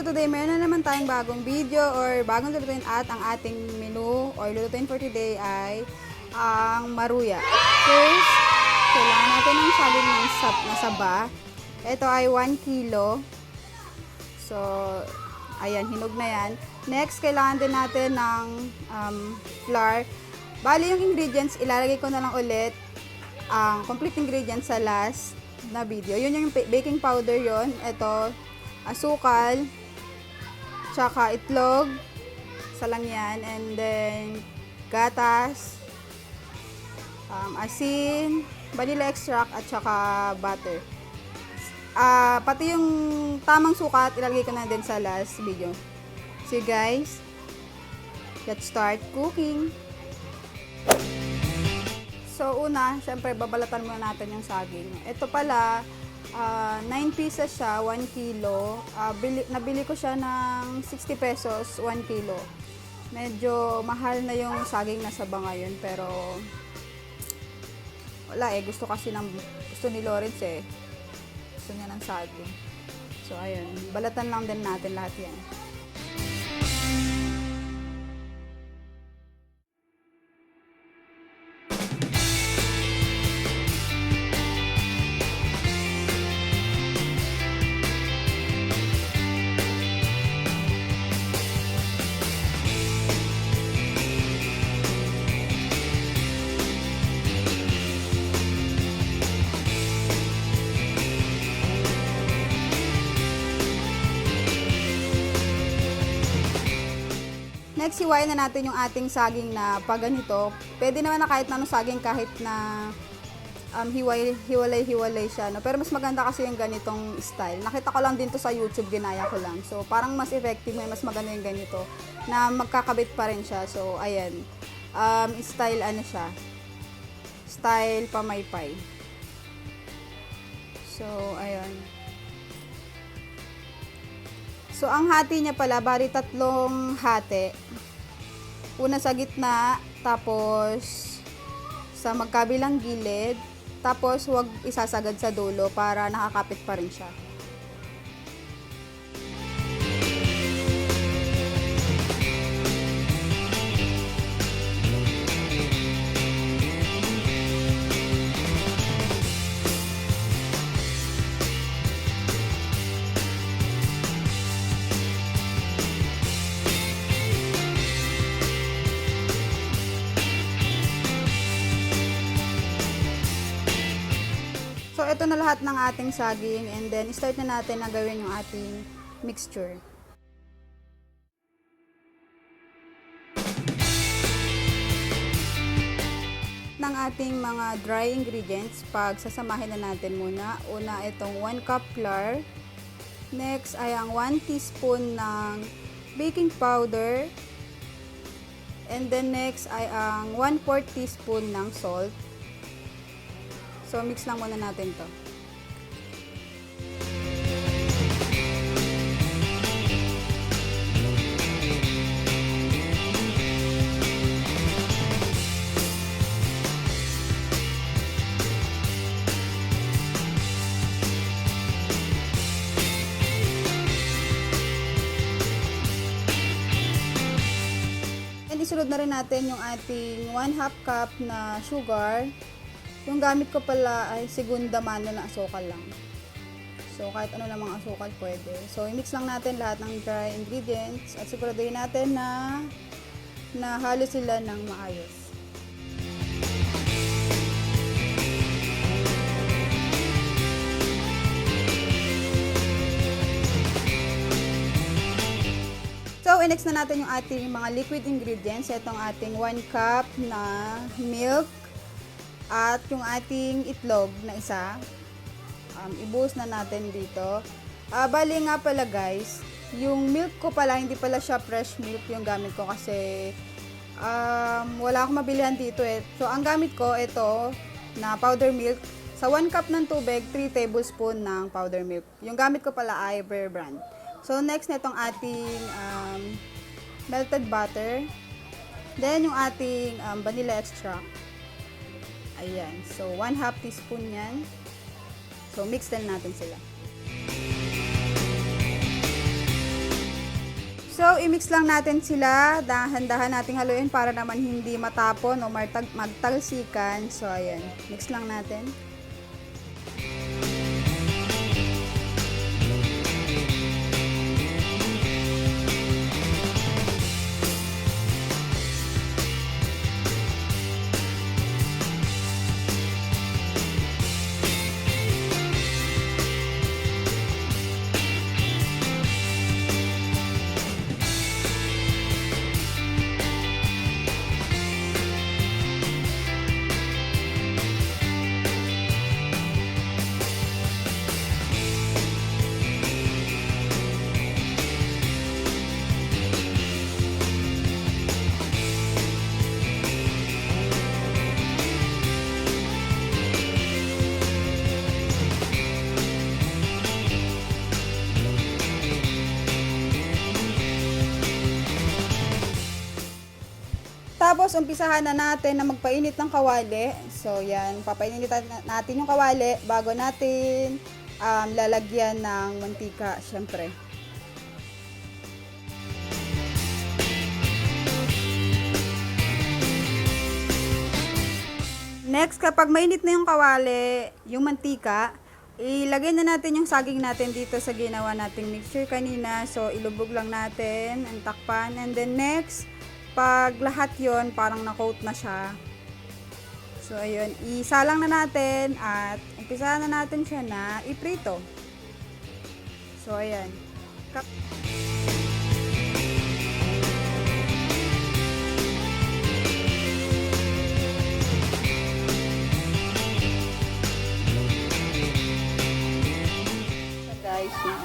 today, meron na naman tayong bagong video or bagong lulutuin at ang ating menu or lulutuin for today ay ang maruya. First, kailangan natin ng saging na saba. Ito ay 1 kilo. So, ayan, hinog na yan. Next, kailangan din natin ng flour. Bali yung ingredients, ilalagay ko na lang ulit ang complete ingredients sa last na video. Yun yung baking powder yon. Ito, asukal, tsaka itlog, isa lang yan, and then gatas, asin, vanilla extract, at tsaka butter. Pati yung tamang sukat, ilalagay ko na din sa last video. So guys, let's start cooking. So una, syempre babalatan muna natin yung saging. Ito pala, 9 pieces siya, 1 kilo. Nabili ko siya ng 60 pesos, 1 kilo. Medyo mahal na yung saging na saba ngayon, pero wala gusto ni Lawrence Gusto niya ng saging. So ayun, balatan lang din natin lahat yan. Next, hiwain na natin yung ating saging na paganito. Pwede naman na kahit na anong saging, kahit na hiwalay-hiwalay siya. No? Pero mas maganda kasi yung ganitong style. Nakita ko lang din to sa YouTube, ginaya ko lang. So, parang mas effective, mas maganda yung ganito. Na magkakabit pa rin siya. So, ayan. Style ano siya? Style pamaypay. So, ayan. So, ang hati niya pala, bari 3 hati. Una sa gitna, tapos sa magkabilang gilid, tapos huwag isasagad sa dulo para nakakapit pa rin siya. So, ito na lahat ng ating saging, and then start na natin na gawin yung ating mixture. Ng ating mga dry ingredients, pagsasamahin na natin muna. Una, itong 1 cup flour. Next ay ang 1 teaspoon ng baking powder. And then next ay ang 1/4 teaspoon ng salt. So, mix lang muna natin to. And isunod na rin natin yung ating 1/2 cup na sugar. Yung gamit ko pala ay segunda mano na asukal lang. So, kahit ano namang asukal pwede. So, i-mix lang natin lahat ng dry ingredients at siguraduhin natin na nahalo sila ng maayos. So, i-next na natin yung ating mga liquid ingredients. Itong ating 1 cup na milk. At yung ating itlog na isa, ibuhos na natin dito. Bali nga pala guys, yung milk ko pala, hindi pala siya fresh milk yung gamit ko kasi wala akong mabilihan dito So, ang gamit ko, ito, na powder milk. Sa 1 cup ng tubig, 3 tablespoon ng powder milk. Yung gamit ko pala ay Bear Brand. So, next na itong ating melted butter. Then, yung ating vanilla extract. Ayan. So, 1/2 teaspoon yan. So, mix din natin sila. So, i-mix lang natin sila. Dahan-dahan nating haluin para naman hindi matapon o magtalsikan. So, ayan. Mix lang natin. Tapos, umpisahan na natin na magpainit ng kawali. So, yan. Papainit natin yung kawali bago natin lalagyan ng mantika, syempre. Next, kapag mainit na yung kawali, yung mantika, ilagay na natin yung saging natin dito sa ginawa nating mixture kanina. So, ilubog lang natin ang takpan. And then next, pag lahat yon parang na-coat na siya. So, ayun. Isalang na natin at umpisahan na natin siya na iprito. So, ayan. So, guys, na.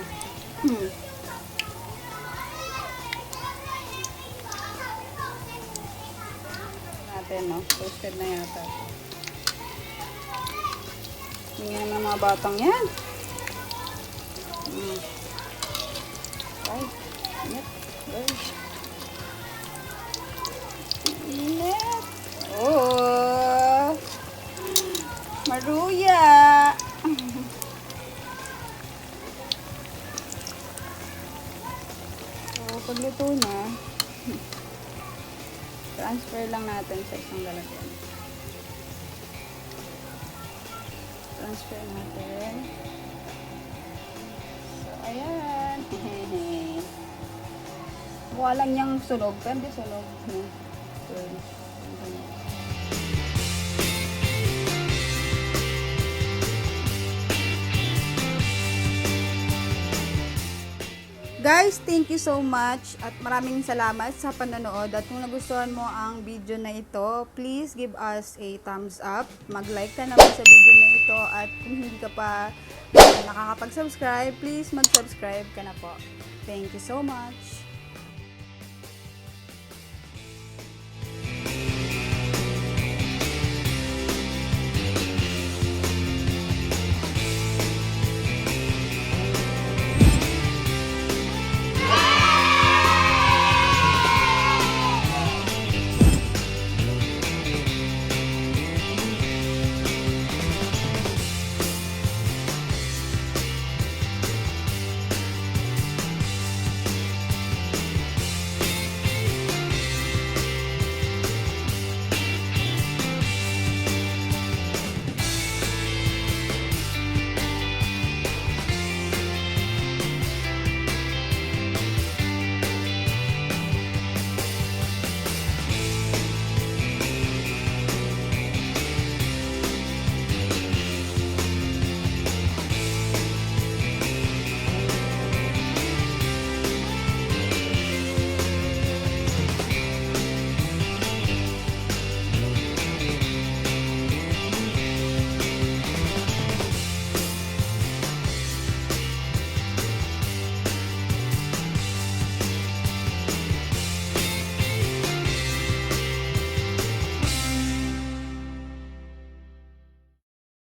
No? Toasted na yata. Tingnan ng mga batang yan. Ay, init. Init. Oh! Maruya! So, pagluto na, transfer lang natin sa isang lalagyan. Transfer natin. So, ayan. Mukha lang niyang sunog. Pero hindi sunog. So, guys, thank you so much at maraming salamat sa panonood. At kung nagustuhan mo ang video na ito, please give us a thumbs up. Mag-like ka naman sa video na ito at kung hindi ka pa nakakapag-subscribe, please mag-subscribe ka na po. Thank you so much.